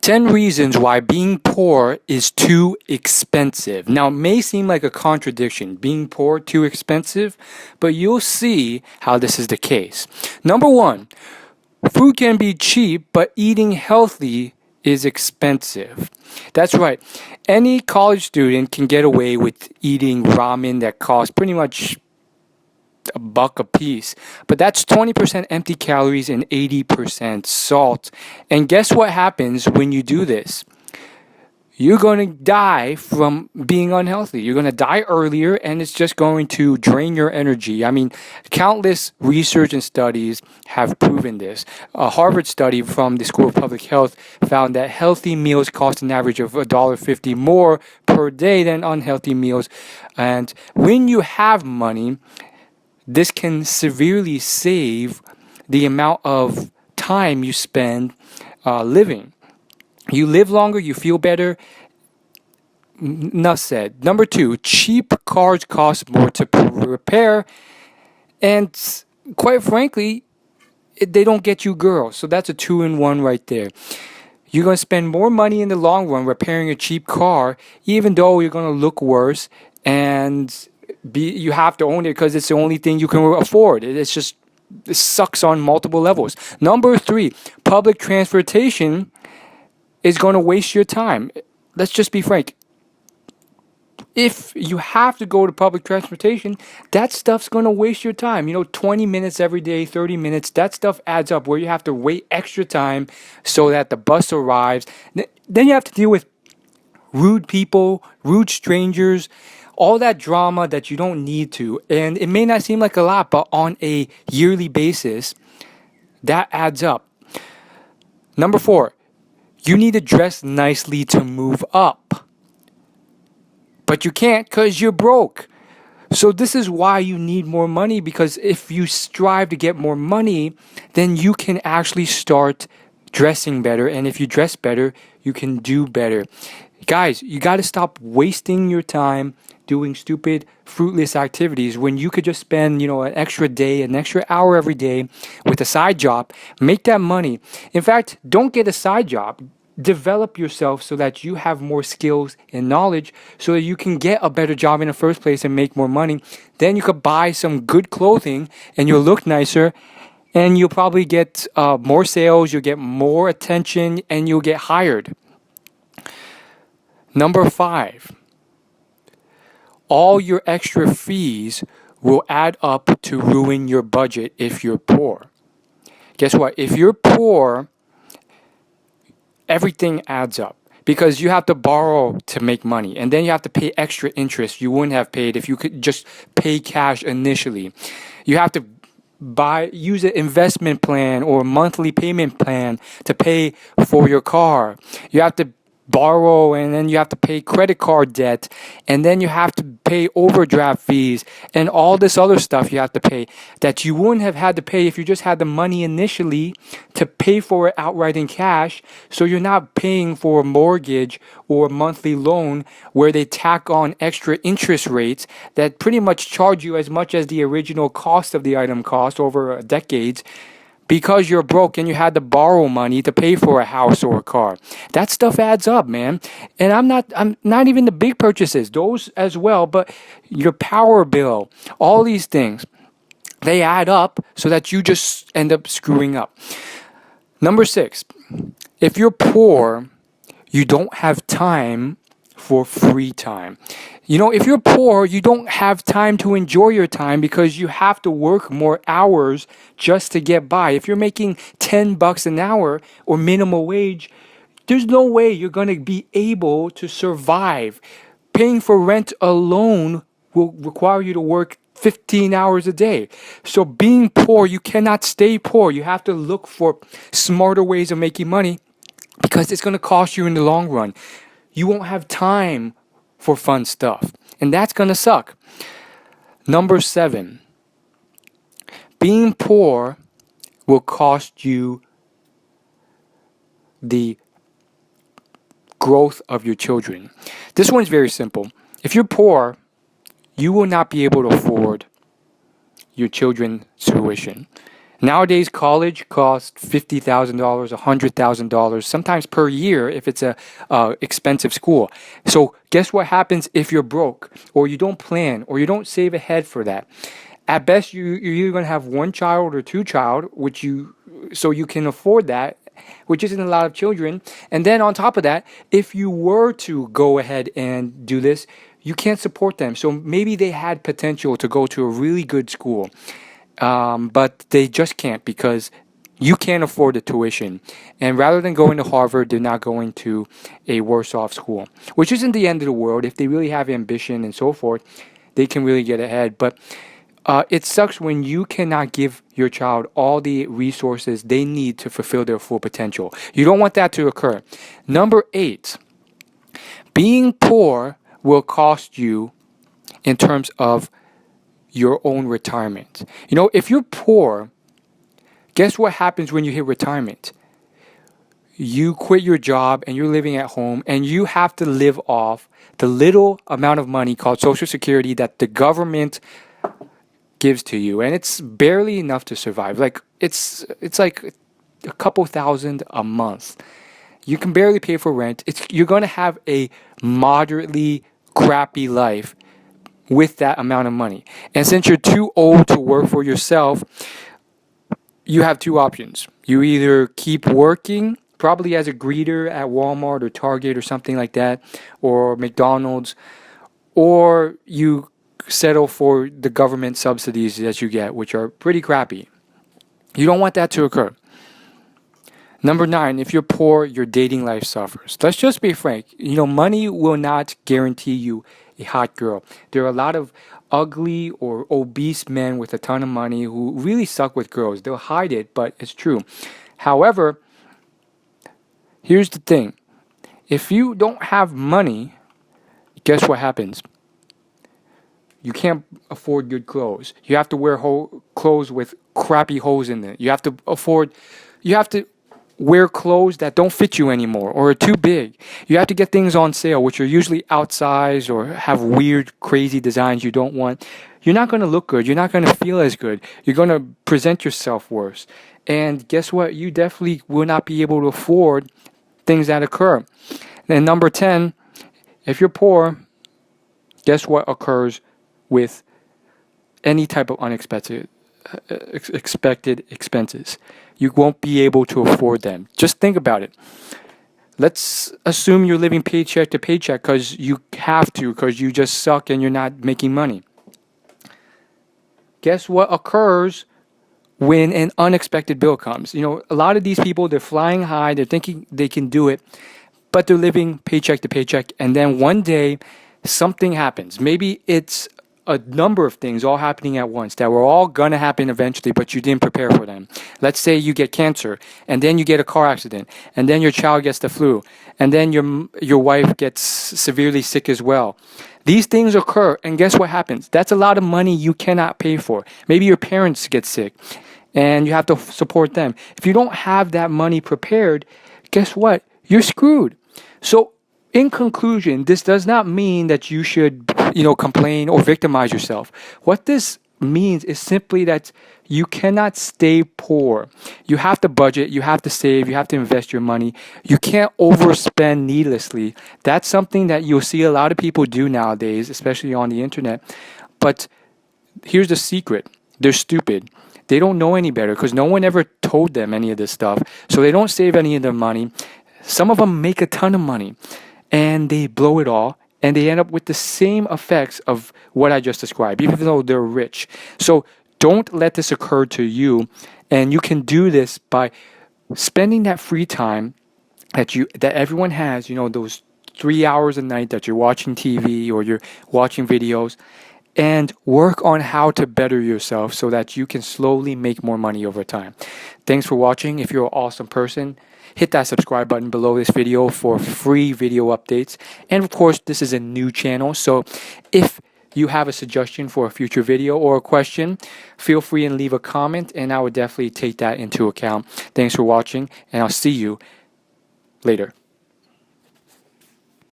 10 reasons why being poor is too expensive. Now, it may seem like a contradiction, being poor, too expensive, but you'll see how this is the case. Number one, food can be cheap, but eating healthy is expensive. That's right. Any college student can get away with eating ramen that costs pretty much $1 a piece, but that's 20% empty calories and 80% salt. And guess what happens when you do this? You're going to die from being unhealthy. You're going to die earlier, and it's just going to drain your energy. I mean, countless research and studies have proven this. A Harvard study from the School of Public Health found that healthy meals cost an average of $1.50 more per day than unhealthy meals. And when you have money, this can severely save the amount of time you spend living. You live longer, you feel better. Enough said. Number two, cheap cars cost more to repair, and quite frankly, they don't get you girls. So that's a 2-in-1 right there. You're going to spend more money in the long run repairing a cheap car, even though you're going to look worse, and you have to own it because it's the only thing you can afford. It sucks on multiple levels. Number three, public transportation is going to waste your time. Let's just be frank. If you have to go to public transportation, that stuff's going to waste your time. 20 minutes every day, 30 minutes, that stuff adds up where you have to wait extra time so that the bus arrives. Then you have to deal with rude people, rude strangers, all that drama that you don't need to. And it may not seem like a lot, but on a yearly basis, that adds up. Number four, you need to dress nicely to move up. But you can't because you're broke. So this is why you need more money, because if you strive to get more money, then you can actually start dressing better. And if you dress better, you can do better. Guys, you got to stop wasting your time doing stupid, fruitless activities when you could just spend, an extra day, an extra hour every day with a side job, make that money. In fact, don't get a side job. Develop yourself so that you have more skills and knowledge so that you can get a better job in the first place and make more money. Then you could buy some good clothing and you'll look nicer, and you'll probably get more sales, you'll get more attention, and you'll get hired. Number five, all your extra fees will add up to ruin your budget if you're poor. Guess what? If you're poor, everything adds up because you have to borrow to make money, and then you have to pay extra interest you wouldn't have paid if you could just pay cash initially. You have to use an investment plan or monthly payment plan to pay for your car. You have to borrow, and then you have to pay credit card debt, and then you have to pay overdraft fees and all this other stuff you have to pay that you wouldn't have had to pay if you just had the money initially to pay for it outright in cash. So you're not paying for a mortgage or a monthly loan where they tack on extra interest rates that pretty much charge you as much as the original cost of the item cost over decades, because you're broke and you had to borrow money to pay for a house or a car. That stuff adds up, man. And I'm not even the big purchases, those as well, but your power bill, all these things, they add up so that you just end up screwing up. Number six, if you're poor, you don't have time for free time. If you're poor, you don't have time to enjoy your time because you have to work more hours just to get by. If you're making $10 an hour or minimum wage, there's no way you're going to be able to survive. Paying for rent alone will require you to work 15 hours a day. So being poor, you cannot stay poor. You have to look for smarter ways of making money because it's going to cost you in the long run. You won't have time for fun stuff, and that's going to suck. Number seven, being poor will cost you the growth of your children. This one's very simple. If you're poor, you will not be able to afford your children's tuition. Nowadays, college costs $50,000, $100,000, sometimes per year if it's a expensive school. So guess what happens if you're broke, or you don't plan, or you don't save ahead for that? At best, you're either going to have one child or two child, so you can afford that, which isn't a lot of children. And then on top of that, if you were to go ahead and do this, you can't support them. So maybe they had potential to go to a really good school, but they just can't because you can't afford the tuition. And rather than going to Harvard, they're not going to a worse off school, which isn't the end of the world. If they really have ambition and so forth, they can really get ahead. But it sucks when you cannot give your child all the resources they need to fulfill their full potential. You don't want that to occur. Number 8, being poor will cost you in terms of your own retirement. You know, if you're poor, guess what happens when you hit retirement? You quit your job and you're living at home and you have to live off the little amount of money called Social Security that the government gives to you, and it's barely enough to survive. Like it's like a couple thousand a month. You can barely pay for rent. You're going to have a moderately crappy life with that amount of money. And since you're too old to work for yourself, you have two options. You either keep working, probably as a greeter at Walmart or Target or something like that, or McDonald's, or you settle for the government subsidies that you get, which are pretty crappy. You don't want that to occur. Number 9, if you're poor, your dating life suffers. Let's just be frank. You know, money will not guarantee you a hot girl. There are a lot of ugly or obese men with a ton of money who really suck with girls. They'll hide it, but it's true. However, here's the thing. If you don't have money, guess what happens? You can't afford good clothes. You have to wear clothes with crappy holes in it. You have to wear clothes that don't fit you anymore or are too big. You have to get things on sale, which are usually outsized or have weird, crazy designs you don't want. You're not going to look good. You're not going to feel as good. You're going to present yourself worse. And guess what? You definitely will not be able to afford things that occur. And number 10, if you're poor, guess what occurs with any type of unexpected expected expenses? You won't be able to afford them. Just think about it. Let's assume you're living paycheck to paycheck because you have to, because you just suck and you're not making money. Guess what occurs when an unexpected bill comes? You know, a lot of these people, they're flying high, they're thinking they can do it, but they're living paycheck to paycheck, and then one day something happens. Maybe it's a number of things all happening at once that were all going to happen eventually, but you didn't prepare for them. Let's say you get cancer, and then you get a car accident, and then your child gets the flu, and then your wife gets severely sick as well. These things occur, and guess what happens? That's a lot of money you cannot pay for. Maybe your parents get sick, and you have to support them. If you don't have that money prepared, guess what? You're screwed. So, in conclusion, this does not mean that you should, complain or victimize yourself. What this means is simply that you cannot stay poor. You have to budget, you have to save, you have to invest your money. You can't overspend needlessly. That's something that you'll see a lot of people do nowadays, especially on the internet. But here's the secret. They're stupid. They don't know any better because no one ever told them any of this stuff. So they don't save any of their money. Some of them make a ton of money and they blow it all. And they end up with the same effects of what I just described, even though they're rich. So don't let this occur to you. And you can do this by spending that free time that everyone has, those 3 hours a night that you're watching TV or you're watching videos, and work on how to better yourself so that you can slowly make more money over time. Thanks for watching. If you're an awesome person, hit that subscribe button below this video for free video updates. And of course, this is a new channel, so if you have a suggestion for a future video or a question, feel free and leave a comment, and I would definitely take that into account. Thanks for watching, and I'll see you later.